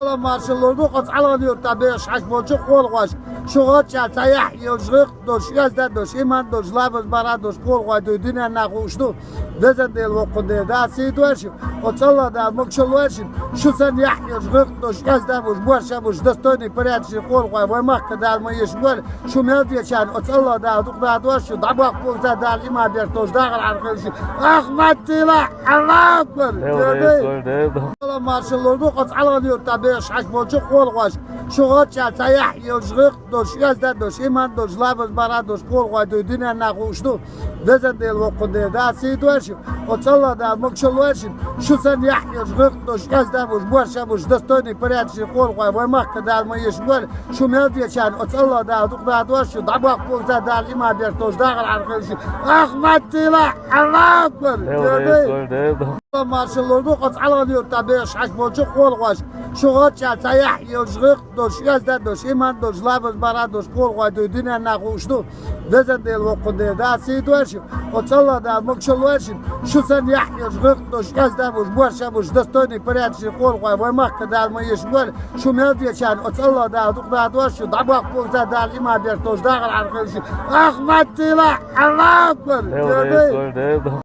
Marşallarını kaçalan diyor tabi şaşmolcu kol koş. Şuğa çataya yolculuk doş yazda doş iman doş labız bara doş kol koy dünya nakuştu. Bezen değil vakunde da sidoşu. Kaçalan da mukşuluşu. Şu sen ya yolculuk doş yazda boş boşa boş dostoni parçası kol koy ve makdal mı yeşgol. Şu mevdiye çan kaçalan da dukda doşu da bak bu da ima bir toz da arkadaşı. Ahmet Tila Allah akbar. Marşallarını kaçalan diyor tabi şaşmolcu kol koş. Şuğa çataya yolculuk doş yazda doş iman doş labız bara doş kol koy dünya nakuştu. Bezen değil vakunde da sidoşu. Kaçalan da mukşuluşu. Şu sen ya yolculuk doş yazda boş boşa boş dostoni parçası kol koy ve makdal mı yeşgol. Şu mevdiye çan kaçalan da dukda doşu da bak bu da ima bir toz da arkadaşı. Ahmet Tila Allah akbar. Marşallarını kaçalan diyor tabi şaşmolcu kol koş. Şuğa çataya yolculuk doş yazda doş iman doş labız bara doş kol koy dünya nakuştu. Bezen değil vakunde da sidoşu. Kaçalan da mukşuluşu. Şu sen ya yolculuk doş yazda boş boşa boş dostoni parçası kol koy ve makdal mı yeşgol. Şu mevdiye çan kaçalan da dukda doşu da bak bu da ima bir toz da arkadaşı. Ahmet Tila Allah akbar.